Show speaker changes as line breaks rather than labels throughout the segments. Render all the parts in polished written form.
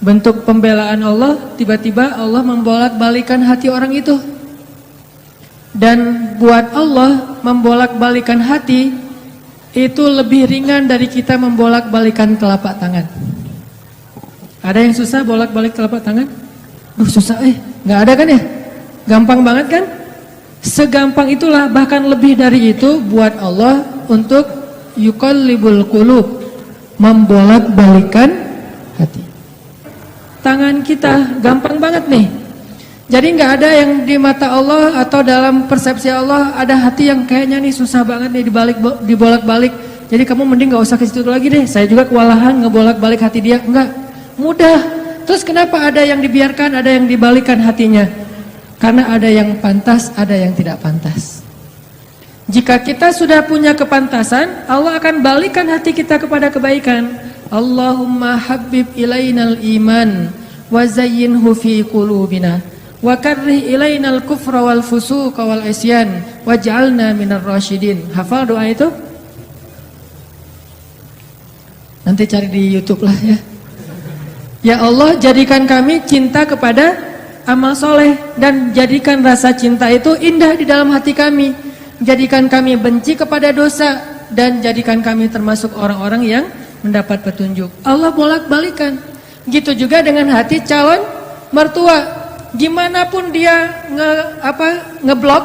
bentuk pembelaan Allah, tiba-tiba Allah membolak-balikan hati orang itu. Dan buat Allah membolak-balikan hati itu lebih ringan dari kita membolak-balikan telapak tangan. Ada yang susah bolak-balik telapak tangan? Susah nggak ada kan ya? Gampang banget kan? Segampang itulah, bahkan lebih dari itu buat Allah untuk yuqallibul qulub, membolak-balikan hati. Tangan kita gampang banget nih. Jadi nggak ada yang di mata Allah atau dalam persepsi Allah ada hati yang kayaknya nih susah banget nih dibolak-balik. Jadi kamu mending nggak usah ke situ lagi deh. Saya juga kewalahan ngebolak-balik hati dia. Enggak, mudah. Terus kenapa ada yang dibiarkan, ada yang dibalikan hatinya? Karena ada yang pantas, ada yang tidak pantas. Jika kita sudah punya kepantasan, Allah akan balikan hati kita kepada kebaikan. Allahumma habbib ilainal iman wa zayyinhu fi qulubina wa karrih ilainal kufra wal fusuqa wal isyan waj'alna minar rasyidin. Hafal doa itu? Nanti cari di YouTube lah ya. Ya Allah, jadikan kami cinta kepada amal soleh dan jadikan rasa cinta itu indah di dalam hati kami. Jadikan kami benci kepada dosa dan jadikan kami termasuk orang-orang yang mendapat petunjuk. Allah bolak-balikan. Gitu juga dengan hati calon mertua. Gimana pun dia ngeblok,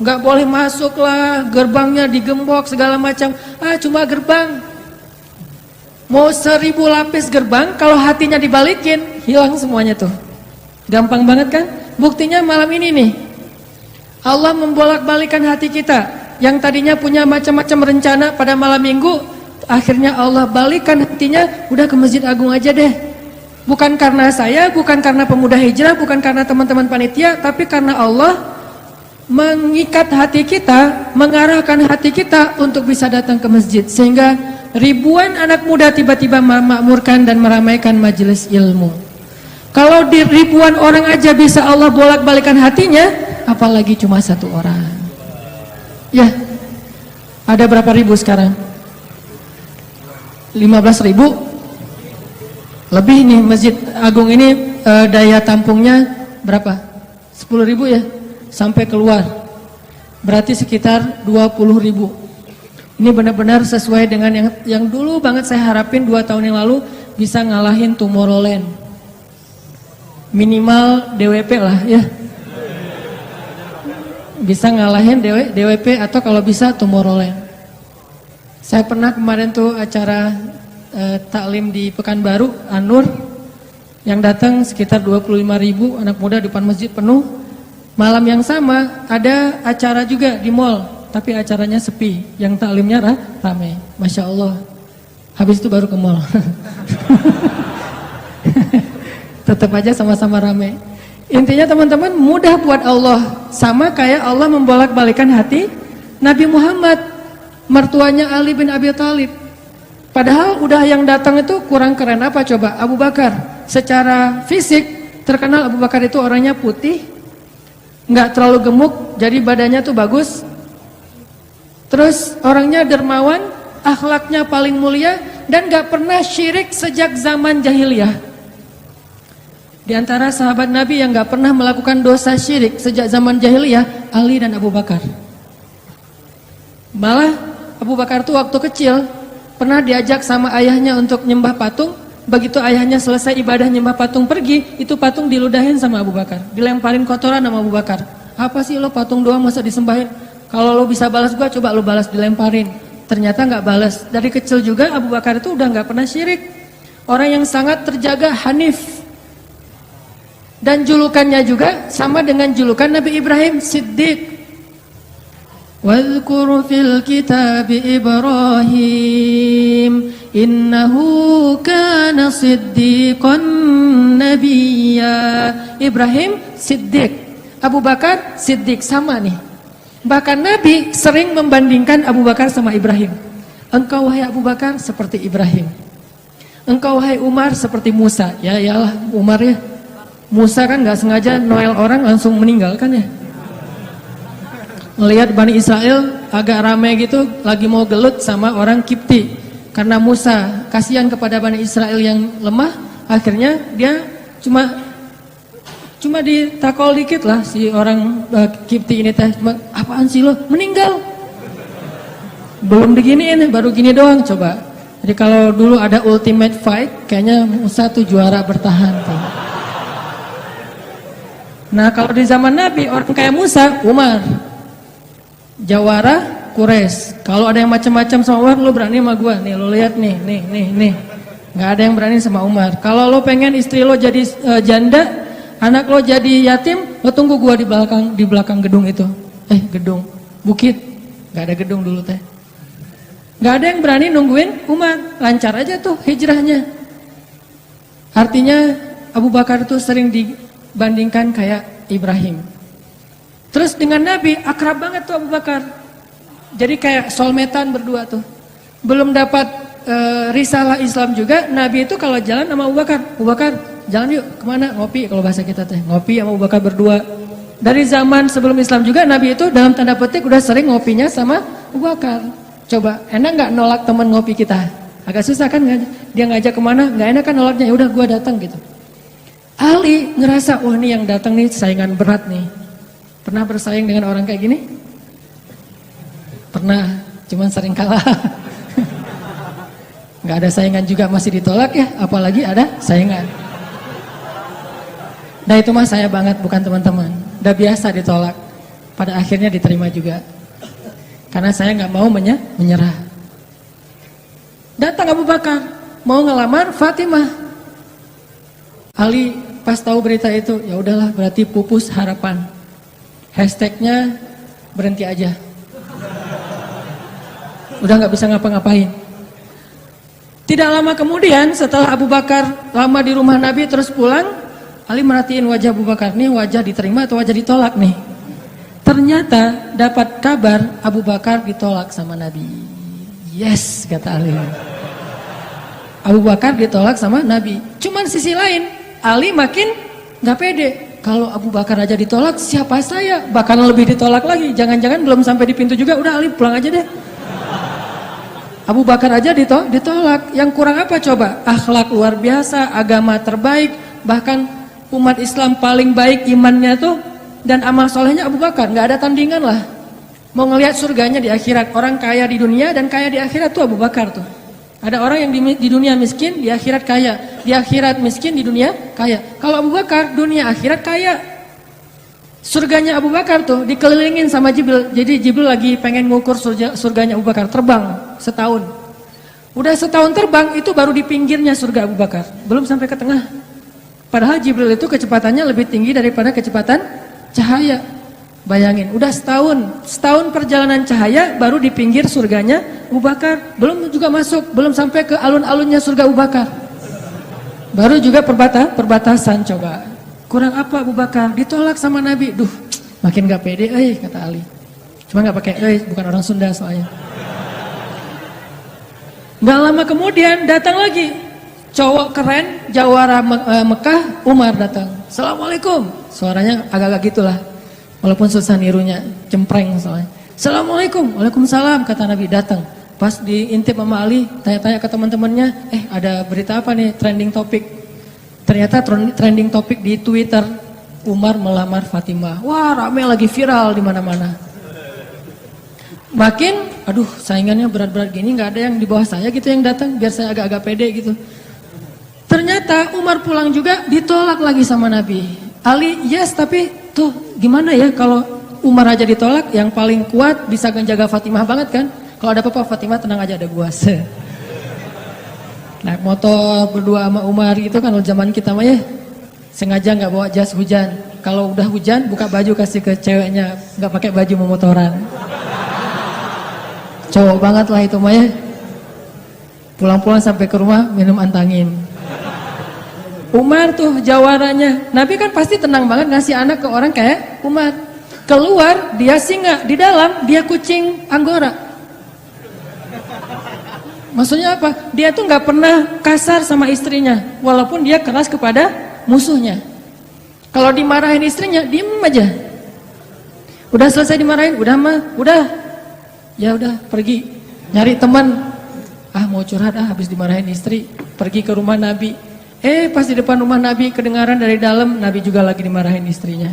nggak boleh masuk lah, gerbangnya digembok segala macam. Cuma gerbang. Mau 1000 lapis gerbang, kalau hatinya dibalikin, hilang semuanya tuh. Gampang banget kan? Buktinya malam ini nih. Allah membolak-balikan hati kita. Yang tadinya punya macam-macam rencana pada malam minggu, akhirnya Allah balikan hatinya, udah ke Masjid Agung aja deh. Bukan karena saya, bukan karena pemuda hijrah, bukan karena teman-teman panitia, tapi karena Allah mengikat hati kita, mengarahkan hati kita untuk bisa datang ke masjid. Sehingga ribuan anak muda tiba-tiba memakmurkan dan meramaikan majelis ilmu. Kalau di ribuan orang aja bisa Allah bolak-balikan hatinya, apalagi cuma satu orang. Ya, ada berapa ribu sekarang? 15.000 lebih nih. Masjid Agung ini daya tampungnya berapa? 10.000 ya, sampai keluar. Berarti sekitar 20.000. Ini benar-benar sesuai dengan yang dulu banget saya harapin 2 tahun yang lalu, bisa ngalahin Tomorrowland. Minimal DWP lah ya. Bisa ngalahin DWP atau kalau bisa Tomorrowland. Saya pernah kemarin tuh acara taklim di Pekanbaru, An-Nur, yang datang sekitar 25.000 anak muda, depan masjid penuh. Malam yang sama ada acara juga di mall, tapi acaranya sepi, yang taklimnya ramai. Masya Allah. Habis itu baru ke mall. Tetap aja sama-sama ramai. Intinya teman-teman, mudah buat Allah. Sama kayak Allah membolak-balikan hati Nabi Muhammad, mertuanya Ali bin Abi Thalib. Padahal udah yang datang itu kurang keren apa coba? Abu Bakar. Secara fisik terkenal Abu Bakar itu orangnya putih, nggak terlalu gemuk, jadi badannya tuh bagus. Terus orangnya dermawan, akhlaknya paling mulia, dan nggak pernah syirik sejak zaman jahiliyah. Di antara sahabat Nabi yang nggak pernah melakukan dosa syirik sejak zaman jahiliyah, Ali dan Abu Bakar. Malah Abu Bakar tuh waktu kecil pernah diajak sama ayahnya untuk nyembah patung. Begitu ayahnya selesai ibadah nyembah patung pergi, itu patung diludahin sama Abu Bakar, dilemparin kotoran sama Abu Bakar. Apa sih lo patung doang masa disembahin? Kalau lo bisa balas gua, coba lo balas, dilemparin. Ternyata nggak balas. Dari kecil juga Abu Bakar itu udah nggak pernah syirik. Orang yang sangat terjaga, hanif. Dan julukannya juga sama dengan julukan Nabi Ibrahim, Siddiq. Wadhkur fil kitab Ibrahim innahu kana siddiqan nabiyya. Ibrahim Siddiq, Abu Bakar Siddiq, sama nih. Bahkan Nabi sering membandingkan Abu Bakar sama Ibrahim. Engkau wahai Abu Bakar seperti Ibrahim, engkau wahai Umar seperti Musa. Ya iyalah Umar ya. Musa kan gak sengaja noel orang langsung meninggal kan ya. Melihat Bani Israel agak ramai gitu, lagi mau gelut sama orang Kipti. Karena Musa kasihan kepada Bani Israel yang lemah, Akhirnya dia cuma ditakol dikit lah si orang Kipti ini teh. Apaan sih lo? Meninggal. Belum diginiin, baru gini doang coba. Jadi kalau dulu ada ultimate fight, kayaknya Musa tuh juara bertahan tuh. Nah kalau di zaman Nabi, orang kayak Musa, Umar. Jawara, Quraisy. Kalau ada yang macam-macam sama Umar, lo berani sama gua. Nih lo lihat nih. Nggak ada yang berani sama Umar. Kalau lo pengen istri lo jadi janda, anak lo jadi yatim, lo tunggu gua di belakang gedung itu. Gedung, bukit. Nggak ada gedung dulu teh. Nggak ada yang berani nungguin Umar. Lancar aja tuh hijrahnya. Artinya Abu Bakar tuh sering dibandingkan kayak Ibrahim. Terus dengan Nabi akrab banget tuh Abu Bakar. Jadi kayak soulmate-an berdua tuh. Belum dapat risalah Islam juga, Nabi itu kalau jalan sama Abu Bakar, jalan yuk kemana? Ngopi, kalau bahasa kita teh ngopi sama Abu Bakar berdua. Dari zaman sebelum Islam juga Nabi itu dalam tanda petik udah sering ngopinya sama Abu Bakar. Coba enak nggak nolak teman ngopi kita? Agak susah kan, dia ngajak kemana, nggak enak kan nolaknya. Ya udah gua datang gitu. Ali ngerasa wah nih yang datang nih saingan berat nih. Pernah bersaing dengan orang kayak gini? Pernah, cuman sering kalah. Gak ada saingan juga masih ditolak ya, apalagi ada saingan. Nah itu mah saya banget, bukan teman-teman. Udah biasa ditolak, pada akhirnya diterima juga. Karena saya gak mau menyerah. Datang Abu Bakar, mau ngelamar Fatimah. Ali pas tahu berita itu, ya udahlah berarti pupus harapan. Hashtagnya berhenti aja. Udah gak bisa ngapa-ngapain. Tidak lama kemudian setelah Abu Bakar lama di rumah Nabi terus pulang, Ali merhatiin wajah Abu Bakar, nih wajah diterima atau wajah ditolak nih. Ternyata dapat kabar Abu Bakar ditolak sama Nabi. Yes, kata Ali. Abu Bakar ditolak sama Nabi. Cuman sisi lain, Ali makin gak pede. Kalau Abu Bakar aja ditolak, siapa saya? Bahkan lebih ditolak lagi. Jangan-jangan belum sampai di pintu juga, udah Ali pulang aja deh. Abu Bakar aja ditolak. Yang kurang apa coba? Akhlak luar biasa, agama terbaik, bahkan umat Islam paling baik imannya tuh dan amal solehnya Abu Bakar. Nggak ada tandingan lah. Mau ngelihat surganya di akhirat. Orang kaya di dunia dan kaya di akhirat tuh Abu Bakar tuh. Ada orang yang di dunia miskin, di akhirat kaya. Di akhirat miskin, di dunia kaya. Kalau Abu Bakar, dunia akhirat kaya. Surganya Abu Bakar tuh dikelilingin sama Jibril. Jadi Jibril lagi pengen ngukur surganya Abu Bakar, terbang setahun. Udah setahun terbang, itu baru di pinggirnya surga Abu Bakar, belum sampai ke tengah. Padahal Jibril itu kecepatannya lebih tinggi daripada kecepatan cahaya. Bayangin, udah setahun perjalanan cahaya baru di pinggir surganya Abu Bakar. Belum juga masuk, belum sampai ke alun-alunnya surga Abu Bakar. Baru juga perbatasan coba. Kurang apa Abu Bakar? Ditolak sama Nabi. Duh, makin gak pede, kata Ali. Cuma gak pakai, bukan orang Sunda soalnya. Gak lama kemudian datang lagi cowok keren, jawara Mekah, Umar datang. Assalamualaikum. Suaranya agak-agak gitulah. Walaupun susah nirunya, cempreng soalnya. Assalamualaikum. Waalaikumsalam, kata Nabi datang. Pas diintip sama Ali, tanya-tanya ke teman-temannya, ada berita apa nih trending topik? Ternyata trending topik di Twitter, Umar melamar Fatimah. Wah, rame lagi viral di mana-mana. Makin, aduh, saingannya berat-berat gini, nggak ada yang di bawah saya gitu yang datang, biar saya agak-agak pede gitu. Ternyata Umar pulang juga ditolak lagi sama Nabi. Ali, yes, tapi tuh gimana ya kalau Umar aja ditolak, yang paling kuat bisa menjaga Fatimah banget kan? Kalau ada apa-apa Fatimah tenang aja, ada gua. Naik motor berdua sama Umar gitu kan, zaman kita mah ya sengaja nggak bawa jas hujan. Kalau udah hujan buka baju kasih ke ceweknya, nggak pakai baju memotoran. Cowok banget lah itu mah ya. Pulang-pulang sampai ke rumah minum antangin. Umar tuh jawarannya. Nabi kan pasti tenang banget ngasih anak ke orang kayak Umar. Keluar dia singa, di dalam dia kucing Anggora. Maksudnya apa? Dia tuh nggak pernah kasar sama istrinya, walaupun dia keras kepada musuhnya. Kalau dimarahin istrinya, diem aja. Udah selesai dimarahin, udah, ya udah pergi nyari teman. Mau curhat habis dimarahin istri, pergi ke rumah Nabi. Pas di depan rumah Nabi kedengaran dari dalam, Nabi juga lagi dimarahin istrinya.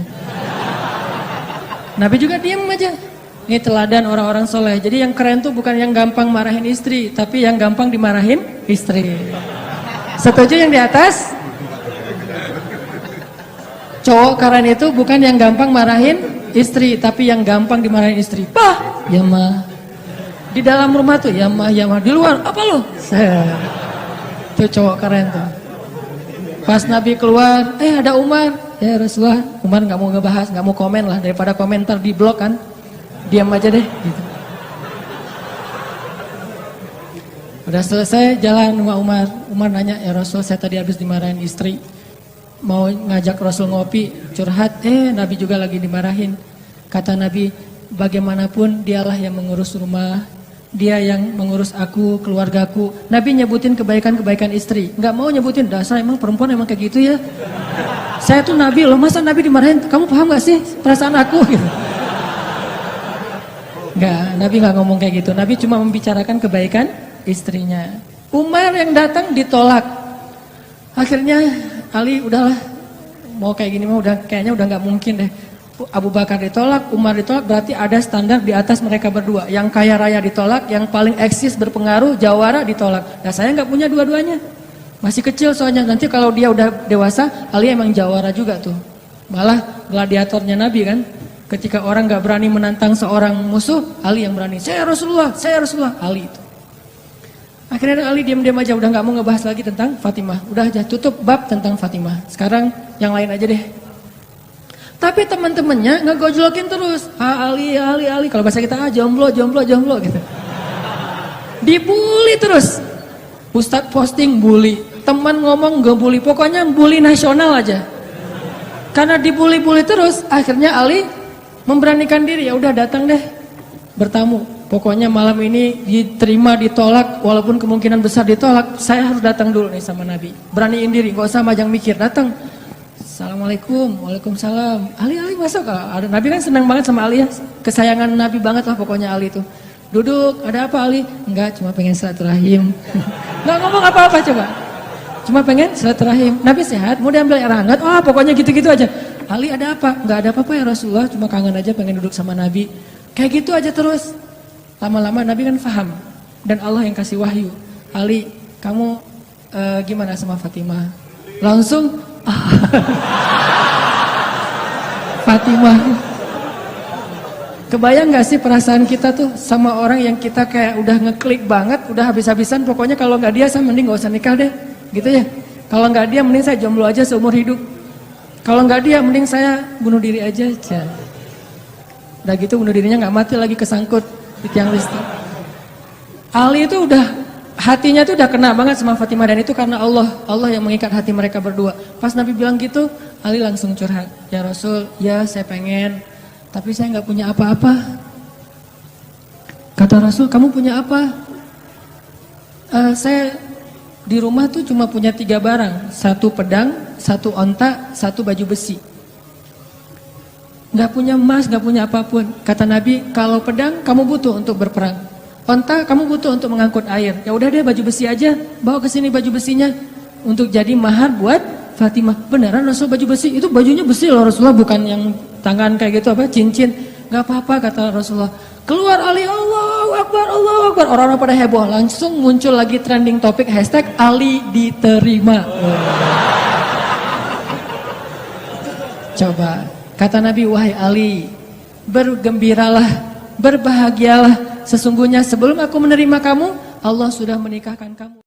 Nabi juga diam aja. Ini teladan orang-orang soleh. Jadi yang keren tuh bukan yang gampang marahin istri, tapi yang gampang dimarahin istri. Setuju yang di atas? Cowok keren itu bukan yang gampang marahin istri, tapi yang gampang dimarahin istri. Bah, ya mah. Di dalam rumah tuh, ya mah, ya mah. Di luar, apa lo? Tuh cowok keren tuh. Pas Nabi keluar, ada Umar. Ya Rasulullah, Umar gak mau ngebahas, gak mau komen lah. Daripada komentar di blog kan. Diam aja deh gitu. Udah selesai jalan sama Umar. Umar nanya, ya Rasul saya tadi habis dimarahin istri, mau ngajak Rasul ngopi, curhat, Nabi juga lagi dimarahin. Kata Nabi, bagaimanapun dialah yang mengurus rumah, dia yang mengurus aku, keluargaku. Nabi nyebutin kebaikan-kebaikan istri, nggak mau nyebutin dasar emang perempuan emang kayak gitu ya. Saya tuh Nabi loh, masa Nabi dimarahin, kamu paham gak sih perasaan aku gitu. Enggak, Nabi nggak ngomong kayak gitu. Nabi cuma membicarakan kebaikan istrinya. Umar yang datang ditolak. Akhirnya Ali udahlah, mau kayak gini mah kayaknya udah nggak mungkin deh. Abu Bakar ditolak, Umar ditolak, berarti ada standar di atas mereka berdua. Yang kaya raya ditolak, yang paling eksis berpengaruh, jawara ditolak. Nah saya nggak punya dua-duanya, masih kecil soalnya. Nanti kalau dia udah dewasa, Ali emang jawara juga tuh. Malah gladiatornya Nabi kan. Ketika orang gak berani menantang seorang musuh, Ali yang berani. Saya Rasulullah, Ali itu. Akhirnya Ali diam-diam aja, udah gak mau ngebahas lagi tentang Fatimah. Udah aja tutup bab tentang Fatimah. Sekarang yang lain aja deh. Tapi teman-temannya ngegojlokin terus. Ali. Kalau bahasa kita jomblo gitu. Dibully terus. Ustadz posting bully, teman ngomong ngebully, pokoknya bully nasional aja. Karena dibully-bully terus, akhirnya Ali memberanikan diri, ya udah datang deh bertamu. Pokoknya malam ini diterima, ditolak, walaupun kemungkinan besar ditolak, saya harus datang dulu nih sama Nabi. Beraniin diri, gak usah majang mikir, datang. Assalamualaikum, waalaikumsalam. Ali masuk. Ada Nabi kan senang banget sama Ali ya, kesayangan Nabi banget lah pokoknya Ali itu. Duduk, ada apa Ali? Enggak, cuma pengen silaturahim. Nggak ngomong apa-apa coba. Cuma pengen silaturahim. Nabi sehat, mau diambil air hangat? Oh, pokoknya gitu-gitu aja. Ali ada apa? Nggak ada apa-apa ya Rasulullah, cuma kangen aja pengen duduk sama Nabi. Kayak gitu aja terus. Lama-lama Nabi kan paham. Dan Allah yang kasih wahyu. Ali, kamu gimana sama Fatimah? Langsung Fatimah. Kebayang gak sih perasaan kita tuh sama orang yang kita kayak udah ngeklik banget, udah habis-habisan, pokoknya kalau gak dia saya mending gak usah nikah deh. Gitu ya. Kalau gak dia mending saya jomblo aja seumur hidup. Kalau nggak dia, mending saya bunuh diri aja. Udah gitu bunuh dirinya nggak mati lagi, kesangkut di tiang listrik. Ali itu udah, hatinya tuh udah kena banget sama Fatimah, dan itu karena Allah yang mengikat hati mereka berdua. Pas Nabi bilang gitu, Ali langsung curhat. Ya Rasul, ya saya pengen, tapi saya nggak punya apa-apa. Kata Rasul, kamu punya apa? Saya di rumah tuh cuma punya 3 barang, 1 pedang, 1 onta, 1 baju besi. Gak punya emas, gak punya apapun. Kata Nabi, kalau pedang kamu butuh untuk berperang, onta kamu butuh untuk mengangkut air. Ya udah deh baju besi aja, bawa ke sini baju besinya untuk jadi mahar buat Fatimah. Beneran Rasul baju besi? Itu bajunya besi loh Rasulullah, bukan yang tangan kayak gitu apa cincin. Gak apa-apa kata Rasulullah. Keluar Ali, Allahu Akbar, Allahu Akbar. Orang-orang pada heboh, langsung muncul lagi trending topik hashtag Ali diterima. Coba, kata Nabi, wahai Ali, bergembiralah, berbahagialah. Sesungguhnya sebelum aku menerima kamu, Allah sudah menikahkan kamu.